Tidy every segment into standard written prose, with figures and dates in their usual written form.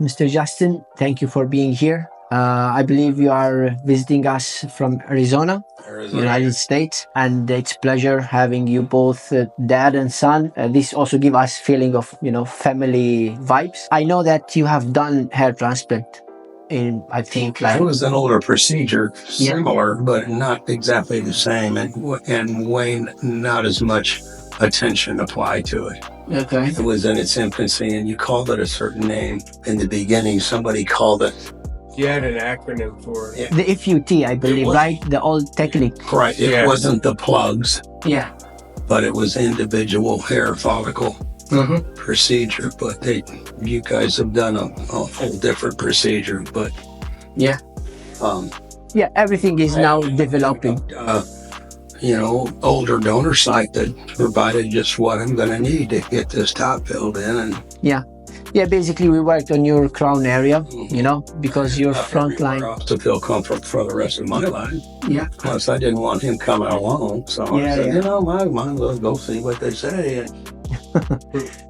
Mr. Justin, thank you for being here. I believe you are visiting us from Arizona, United States, and it's a pleasure having you both, dad and son. This also gives us feeling of family vibes. I know that you have done hair transplant in, I think, It was an older procedure, similar, but not exactly the same, and way not as much attention applied to it. Okay. It was in its infancy, and you called it a certain name in the beginning. Somebody called it. You had an acronym for it. The FUT, I believe, right? The old technique. Right. It wasn't the plugs. Yeah. But it was individual hair follicle procedure. But you guys have done a whole different procedure. But yeah, everything is now developing. Older donor site that provided just what I'm going to need to get this top filled in. And basically we worked on your crown area, because your front line. To feel comfort for the rest of my life. Yeah. Plus, I didn't want him coming along, so I said, might as well go see what they say.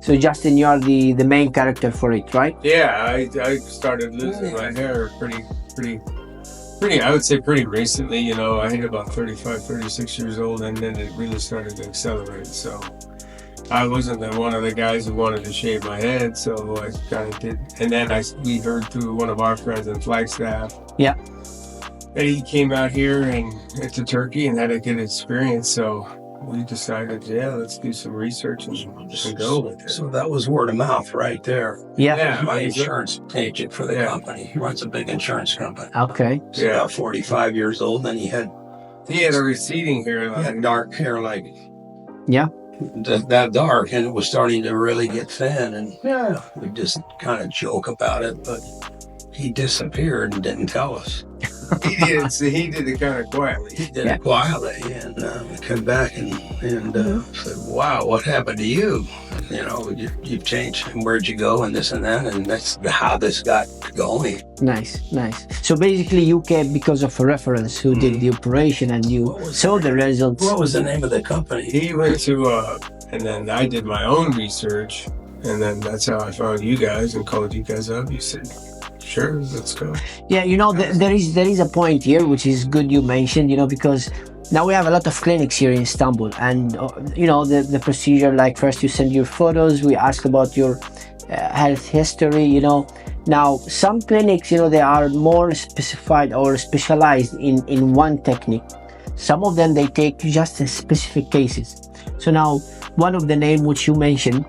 So Justin, you are the main character for it, right? Yeah, I started losing my hair pretty, I would say pretty recently. I hit about 35, 36 years old, and then it really started to accelerate. So I wasn't one of the guys who wanted to shave my head, so I kind of did. And then we heard through one of our friends in Flagstaff. Yeah. And he came out here and to Turkey and had a good experience. So we decided, let's do some research and go with it. So that was word of mouth right there. Yeah. My insurance agent for the company. He runs a big insurance company. Okay. He's about 45 years old, and he had a receding hairline. He had dark hair, like that dark, and it was starting to really get thin. And we just kind of joke about it, but he disappeared and didn't tell us. He did it kind of quietly. He did it quietly, and we come back and said, "Wow, what happened to you? You've changed. And where'd you go? And this and that." And that's how this got going. Nice. So basically, you came because of a reference who did the operation, and you saw the results. What was the name of the company? He went to, and then I did my own research, and then that's how I found you guys and called you guys up. You said, "Sure, let's go." Yeah, there is a point here which is good you mentioned, because now we have a lot of clinics here in Istanbul, and the procedure, like first you send your photos, we ask about your health history. Now some clinics, they are more specified or specialized in one technique. Some of them, they take just specific cases. So now one of the name which you mentioned,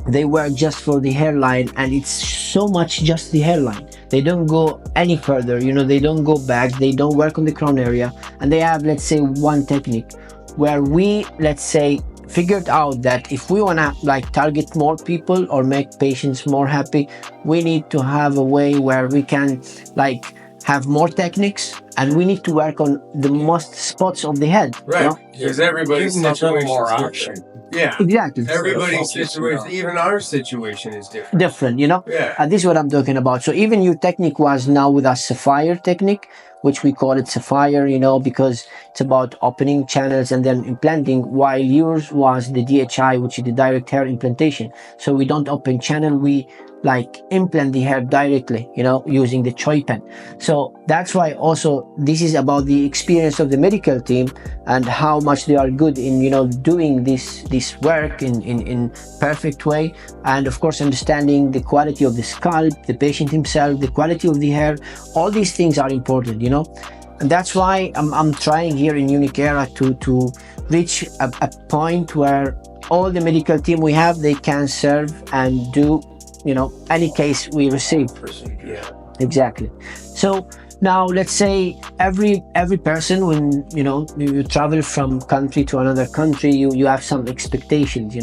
they work just for the hairline, and it's so much just the hairline. They don't go any further, they don't go back, they don't work on the crown area, and they have, let's say, one technique where we, let's say, figured out that if we want to target more people or make patients more happy, we need to have a way where we can have more techniques, and we need to work on the most spots of the head. Right, because everybody's situation more is option. different. Yeah, exactly. Everybody's situation, even our situation is different. Yeah. And this is what I'm talking about. So even your technique was now with a Sapphire technique, which we call it Sapphire, because it's about opening channels and then implanting, while yours was the DHI, which is the direct hair implantation. So we don't open channel, we implant the hair directly, using the Choi pen. So that's why also this is about the experience of the medical team and how much they are good in, doing this work in perfect way. And of course, understanding the quality of the scalp, the patient himself, the quality of the hair, all these things are important, And that's why I'm trying here in UniquEra to reach a point where all the medical team we have, they can serve and do any case we receive. Yeah, exactly. So now let's say every person, when you travel from country to another country, you have some expectations,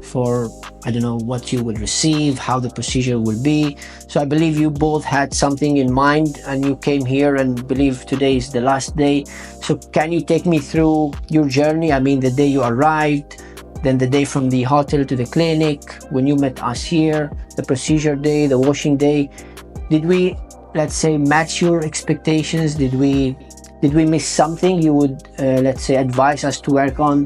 for I don't know what you will receive, how the procedure will be. So I believe you both had something in mind, and you came here, and believe today is the last day. So can you take me through your journey? I mean, the day you arrived, then the day from the hotel to the clinic, when you met us here, the procedure day, the washing day. Did we, let's say, match your expectations? Did we miss something you would, let's say, advise us to work on?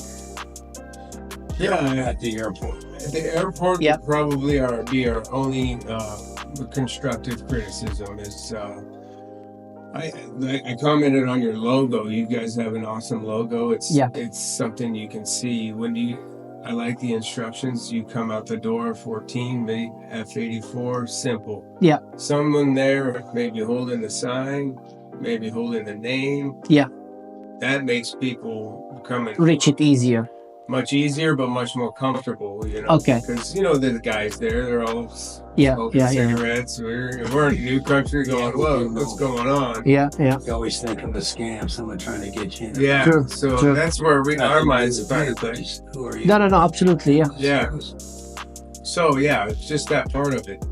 Yeah, at the airport. At the airport, would probably be our only constructive criticism is, I commented on your logo. You guys have an awesome logo. It's something you can see I like the instructions. You come out the door 14, F84, simple. Yeah. Someone there maybe holding the sign, maybe holding the name. Yeah. That makes people come and reach it easier. Much easier, but much more comfortable, you know. Okay. Because, the guys there, they're all smoking cigarettes. We're in a new country going, whoa, what's going on? Yeah. You always think of a scam, someone trying to get you in. Yeah. True. So that's where our minds find things. Who are you? No, absolutely, yeah. Yeah. So, it's just that part of it.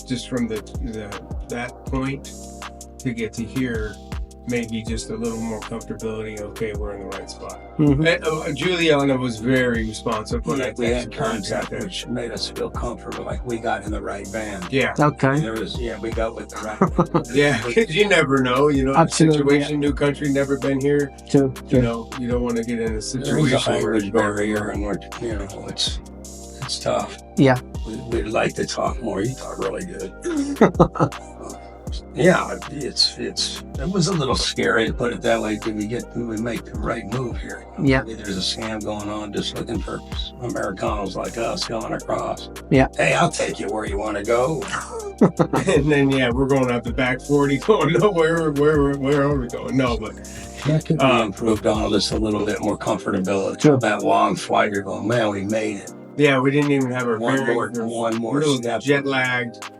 Just from that point to get to here, maybe just a little more comfortability. Okay, we're in the right spot. Mm-hmm. Juliana was very responsive when we had contact, which made us feel comfortable, like we got in the right van. Yeah. Okay. There was, we got with the right. Yeah, because you never know. Absolutely, situation, new country, never been here. True. You don't want to get in a situation. There's a language barrier, and it's tough. Yeah. We'd like to talk more. You talk really good. It was a little scary, to put it that way. Did we make the right move here? Yeah. Maybe there's a scam going on, just looking for Americanos like us going across. Yeah. Hey, I'll take you where you want to go. And then we're going out the back 40, going nowhere. Where are we going? No, but that could be improved on just a little bit more comfortability. True. That long flight, you're going, man, we made it. Yeah, we didn't even have our one more step. Jet lagged.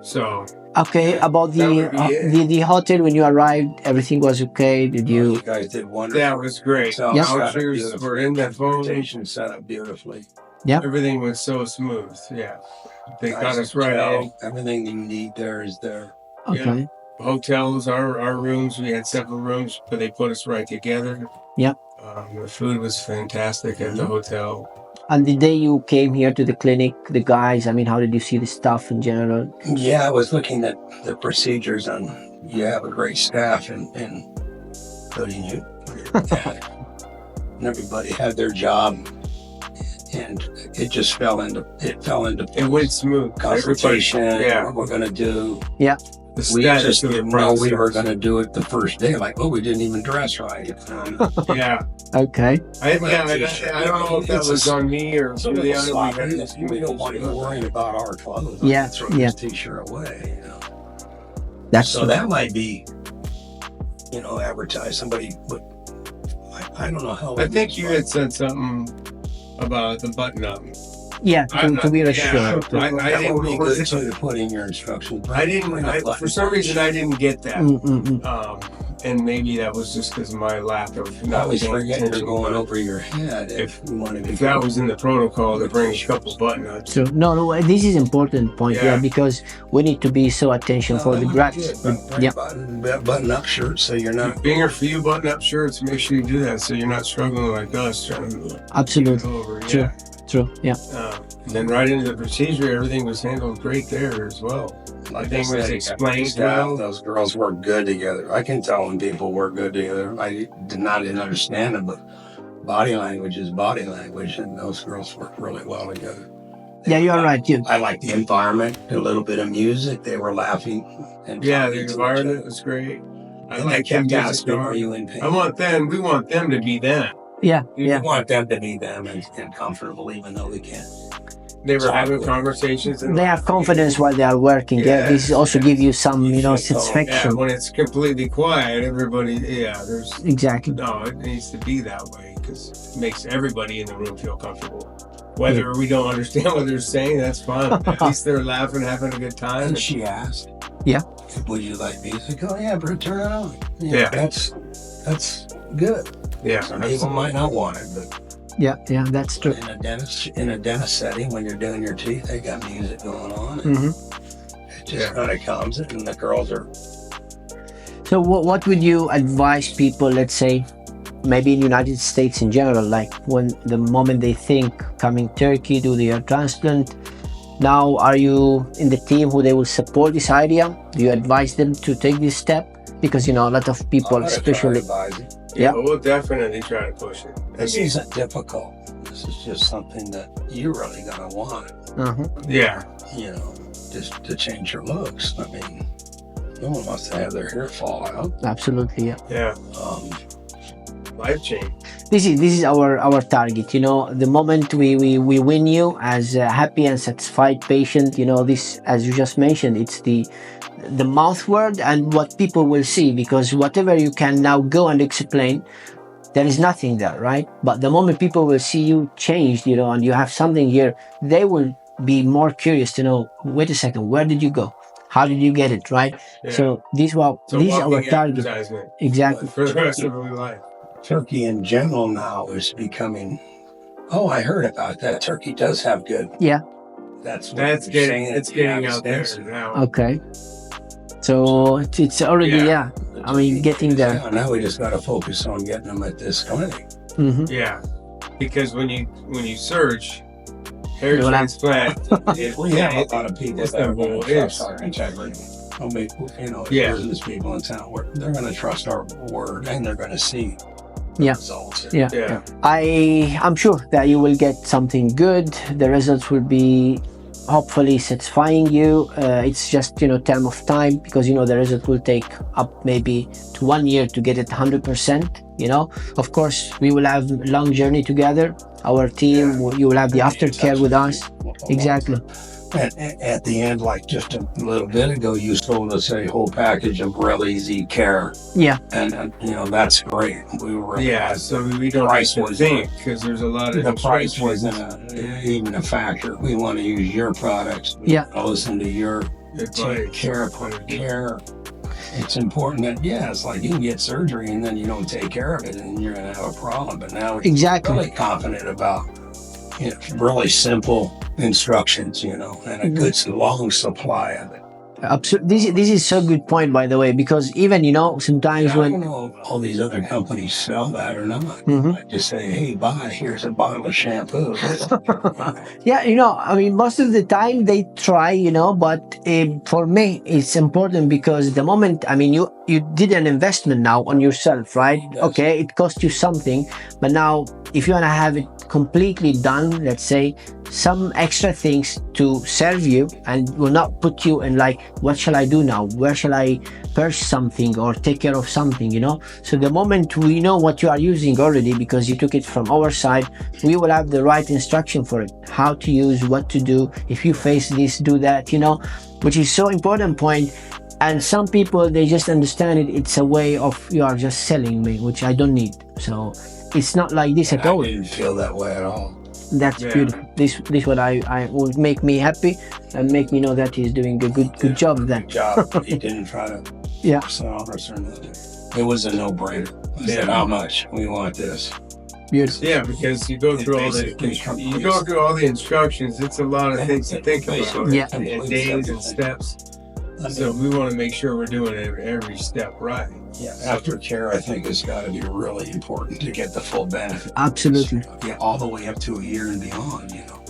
So. Okay, about the hotel when you arrived, everything was okay. Did you? You guys did wonderful. That was great. So vouchers were in the phone. Transportation set up beautifully. Yeah. Everything was so smooth. Yeah. They got us right in. Everything you need there is there. Okay. Yeah. Hotels, our rooms, we had several rooms, but they put us right together. Yeah. The food was fantastic at the hotel. And the day you came here to the clinic, the guys, how did you see the staff in general? Yeah, I was looking at the procedures, and you have a great staff, including you. And everybody had their job, and it just fell into. It went smooth. Consultation. What we're gonna do. Yeah. We just didn't know we were going to do it the first day. Like, we didn't even dress right. Yeah. Okay. I don't know if that was on me or Juliana. We don't want you worrying about our clothes. Yeah. Throw this t-shirt away. So that might be, advertised. Somebody would. I don't know how. I think you had said something about the button-up. Yeah, to be assured. I didn't be good to put in your instructions. For some reason, I didn't get that. And maybe that was just because of my lack of not always forgetting you're going over your head. If that was in the protocol to bring a couple button-ups. So no, this is important point because we need to be so attention for the grads. Button-up shirts, so you're not. Being a few button-up shirts, make sure you do that so you're not struggling like us trying to. Absolutely. Over. True. Yeah. Then right into the procedure, everything was handled great there as well. Everything was explained well. Those girls work good together. I can tell when people work good together. I didn't understand it, but body language is body language, and those girls work really well together. You're right. I like the environment, a little bit of music. They were laughing. And the environment was great. I kept asking, are you in pain? We want them to be them. Yeah. We want them to be them and comfortable, even though they can't. They were having conversations. They have confidence while they are working. Yeah. This also gives you some, satisfaction. When it's completely quiet, everybody, there's... Exactly. No, it needs to be that way because it makes everybody in the room feel comfortable. Whether we don't understand what they're saying, that's fine. At least they're laughing, having a good time. And she asked, would you like music? Oh, yeah, but turn it on. Yeah. That's good. Yeah. Some people might not want it, but... Yeah, that's true. In a dentist setting, when you're doing your teeth, they got music going on. It just kind of comes, and the girls are. So, what would you advise people? Let's say, maybe in the United States in general, like when the moment they think coming Turkey, do the ear transplant. Now, are you in the team who they will support this idea? Do you advise them to take this step? Because a lot of people, especially. Yeah, we'll definitely try to push it. This isn't difficult. This is just something that you're really gonna want. Yeah. just to change your looks. I mean, no one wants to have their hair fall out. Absolutely, yeah. Yeah. Life change. This is our target. You know, the moment we win you as a happy and satisfied patient, you know, this, as you just mentioned, it's the mouth word and what people will see, because whatever you can now go and explain, there is nothing there, right? But the moment people will see you changed, you know, and you have something here, they will be more curious to know, wait a second, where did you go? How did you get it, right? Yeah. So this is our target. Exactly. For the rest of my life. Turkey in general now is becoming, oh, I heard about that. Turkey does have good. Yeah. That's getting out there now. Okay. So it's already, Yeah. I mean, getting there. Yeah, now we just got to focus on getting them at this clinic. Mm-hmm. Yeah, because when you search hair You will have- transplant, We have a lot of people it's that are the going whole to trust is. our integrity. Yeah. Business people in town, they're going to trust our word, and they're going to see Yeah. results. Yeah. Yeah. I'm sure that you will get something good. The results will be hopefully satisfying you. It's just, you know, term of time, because, you know, the result will take up maybe to 1 year to get it 100%. You know, of course, we will have long journey together. Our team, you will have the aftercare with us. Exactly. And at the end, like just a little bit ago, you sold us a whole package of real easy care, Yeah. and you know that's great. We were Yeah, so we don't Price have to was- think, because there's a lot of the price instructions. wasn't even a factor. We want to use your products. We Yeah. want to listen to your Advice. care. It's important that it's like you can get surgery and then you don't take care of it and you're gonna have a problem. But now we're Exactly. really confident about really simple instructions, you know, and a good long supply of it. Absolutely. This is so good point, by the way, because even, you know, sometimes I when don't know if all these other companies sell that or not. Mhm. I just say, hey, here's a bottle of shampoo. Yeah, you know, I mean, most of the time they try, you know, but for me, it's important because the moment, I mean, you did an investment now on yourself, right? Yes. Okay, it cost you something, but now if you want to have it completely done, let's say, some extra things to serve you and will not put you in like, what shall I do now? Where shall I purchase something or take care of something, you know? So the moment we know what you are using already, because you took it from our side, we will have the right instruction for it, how to use, what to do, if you face this, do that, you know, which is so important point. And some people, they just understand it, it's a way of, you are just selling me, which I don't need. So it's not like this at all. I didn't feel that way at all. That's Yeah. beautiful. This what I will make me happy and make me know that he's doing a good job then. Good job. He didn't try to Yeah. sell us or nothing. It was a no-brainer. I said, how much? We want this. Beautiful. Yeah, because you go through all the instructions. It's a lot of things to think about. Yeah. And days and steps. So we want to make sure we're doing every step right. Yeah, aftercare, I think, has got to be really important to get the full benefit. Absolutely. Yeah, all the way up to a year and beyond, you know.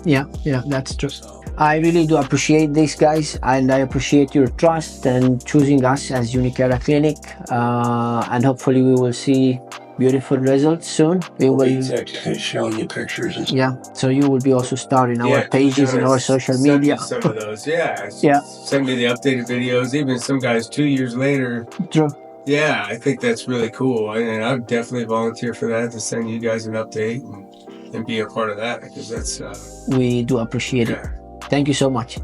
Yeah, that's true. So, I really do appreciate this, guys, and I appreciate your trust and choosing us as UniquEra Clinic. And hopefully we will see beautiful results soon. We will. he's showing you pictures and stuff. Yeah, so you will be also starting our pages and our social send media. me some of those, yeah. Yeah. Send me the updated videos. Even some guys 2 years later. True. Yeah, I think that's really cool, and I would definitely volunteer for that, to send you guys an update and be a part of that, because that's We do appreciate it. yeah. Thank you so much.